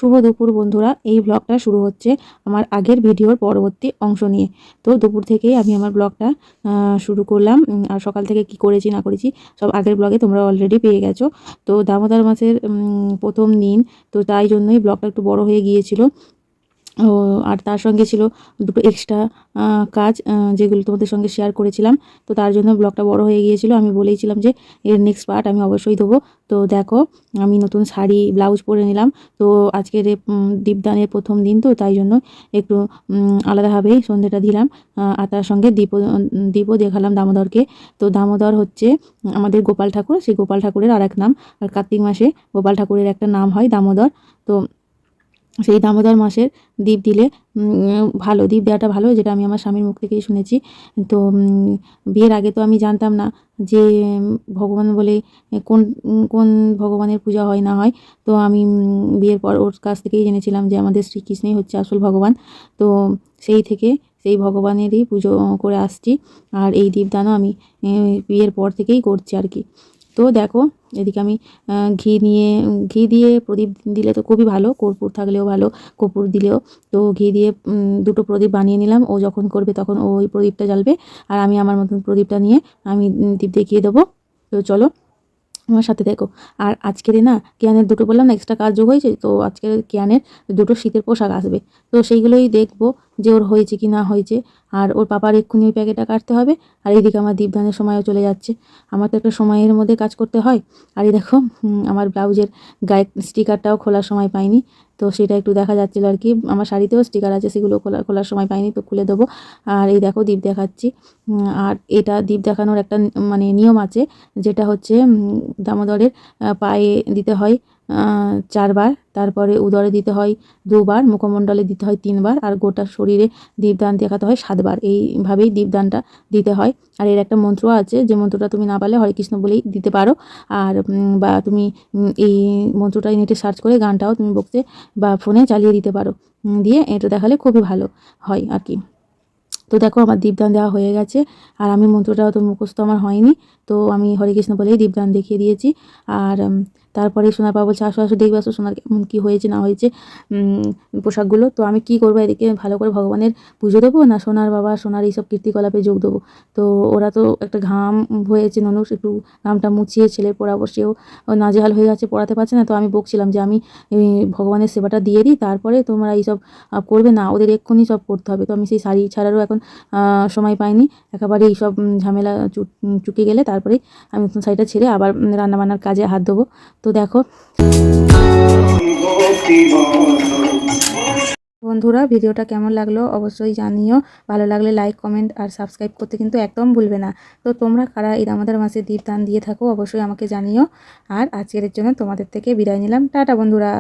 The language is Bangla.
শুভ দুপুর বন্ধুরা। এই ব্লগটা শুরু হচ্ছে আমার আগের ভিডিওর পরবর্তী অংশ নিয়ে। তো দুপুর থেকেই আমি আমার ব্লগটা শুরু করলাম। আর সকাল থেকে কি করেছি না করেছি সব আগের ব্লগে তোমরা অলরেডি পেয়ে গেছো। তো দামোদর মাসের প্রথম দিন, তো তাই জন্যই ব্লগটা একটু বড় হয়ে গিয়েছিল। ও আর তার সঙ্গে ছিল দুটো এক্সট্রা কাজ, যেগুলো তোমাদের সঙ্গে শেয়ার করেছিলাম। তো তার জন্য ব্লগটা বড় হয়ে গিয়েছিল। আমি বলেইছিলাম যে এর নেক্সট পার্ট আমি অবশ্যই দেবো। তো দেখো, আমি নতুন শাড়ি ব্লাউজ পরে নিলাম। তো আজকের দীপদানের প্রথম দিন, তো তাই জন্য একটু আলাদাভাবেই সন্ধ্যেটা দিলাম। আর তার সঙ্গে দীপও দেখালাম দামোদরকে। তো দামোদর হচ্ছে আমাদের গোপাল ঠাকুর, সেই গোপাল ঠাকুরের আর এক নাম। আর কার্তিক মাসে গোপাল ঠাকুরের একটা নাম হয় দামোদর। তো সেই দামোদর মাসের দীপ দিলে ভালো, দীপ দেওয়াটা ভালো, যেটা আমি আমার স্বামীর মুখ থেকেই শুনেছি। তো বিয়ের আগে তো আমি জানতাম না যে ভগবান বলে কোন কোন ভগবানের পূজা হয় না হয়। তো আমি বিয়ের পর ওর কাছ থেকেই জেনেছিলাম যে আমাদের শ্রীকৃষ্ণই হচ্ছে আসল ভগবান। তো সেই থেকে সেই ভগবানেরই পুজো করে আসছি। আর এই দীপদানও আমি বিয়ের পর থেকেই করছি আর কি। তো দেখো, এদিকে আমি ঘি দিয়ে প্রদীপ দিলে তো খুবই ভালো, কর্পূর থাকলেও ভালো, কর্পূর দিলেও। তো ঘি দিয়ে দুটো প্রদীপ বানিয়ে নিলাম। ও যখন করবে তখন ও ওই প্রদীপটা জ্বালবে, আর আমি আমার মতন প্রদীপটা নিয়ে আমি দীপ দেখিয়ে দেবো। তো চলো আমার সাথে দেখো। আর আজকের না কেয়ানের দুটো বললাম না এক্সট্রা কাজ যোগ হয়েছে, তো আজকের কেয়ানের দুটো শীতের পোশাক আসবে। তো সেইগুলোই দেখবো যে ওর হয়েছে কি না হয়েছে। আর ওর পাপার এক্ষুনি ওই প্যাকেটটা কাটতে হবে। আর এইদিকে আমার দীপদানের সময়ও চলে যাচ্ছে। আমার তো একটা সময়ের মধ্যে কাজ করতে হয়। আর এই দেখো, আমার ব্লাউজের গায়ে স্টিকারটাও খোলার সময় পাইনি। তো সেটা একটু দেখা যাচ্ছিলো আর কি। আমার শাড়িতেও স্টিকার আছে, সেগুলো খোলার সময় পাইনি, তো খুলে দেবো। আর এই দেখো দীপ দেখাচ্ছি। আর এটা দীপ দেখানোর একটা মানে নিয়ম আছে, যেটা হচ্ছে দামোদরের পায়ে দিতে হয় 4 বার, তারপরে উদরে দিতে হয় 2 বার, মুখমণ্ডলে দিতে হয় 3 বার, আর গোটা শরীরে দীপদান দেখাতে হয় 7 বার। এইভাবেই দীপদানটা দিতে হয়। আর এর একটা মন্ত্র আছে, যে মন্ত্রটা তুমি না পারলে হরে কৃষ্ণ বলেই দিতে পারো। আর বা তুমি এই মন্ত্রটা নেটে সার্চ করে গানটাও তুমি বক্সে বা ফোনে চালিয়ে দিতে পারো। দিয়ে এটা দেখালে খুবই ভালো হয় আর কি। তো দেখো, আমার দীপদান দেওয়া হয়ে গেছে। আর আমি মন্ত্রটাও তো মুখস্থ আমার হয়নি, তো আমি হরে কৃষ্ণ বলেই দীপদান দেখিয়ে দিয়েছি। আর তারপরে সোনার বাবা বলছে আসো আসো দেখবে, আসো সোনার কেমন কী হয়েছে না হয়েছে পোশাকগুলো। তো আমি কি করবো, এদিকে ভালো করে ভগবানের পুজো দেবো না সোনার বাবা সোনার এইসব কীর্তিকলাপে যোগ দেবো। তো ওরা তো একটা ঘাম হয়েছে, ননুষ একটু ঘামটা মুছিয়ে ছেলের পড়াবো, সেও নাজেহাল হয়ে যাচ্ছে, পড়াতে পারছে না। তো আমি বকছিলাম যে আমি ভগবানের সেবাটা দিয়ে দিই, তারপরে তোমরা এইসব করবে না, ওদের এক্ষুনি সব করতে হবে। তো আমি সেই শাড়ি ছাড়ারও এখন সময় পাইনি। একেবারে এইসব ঝামেলা চুকে গেলে তারপরেই আমি নতুন শাড়িটা ছেড়ে আবার রান্নাবান্নার কাজে হাত দেবো। তো দেখো বন্ধুরা, ভিডিওটা কেমন লাগলো অবশ্যই জানিও। ভালো লাগলে লাইক কমেন্ট আর সাবস্ক্রাইব করতে কিন্তু একদম ভুলবে না। তো তোমরা কারা এই দামোদর মাসে দীপদান দিয়ে থাকো অবশ্যই আমাকে জানিও। আর আজকের জন্য তোমাদের থেকে বিদায় নিলাম। টাটা বন্ধুরা।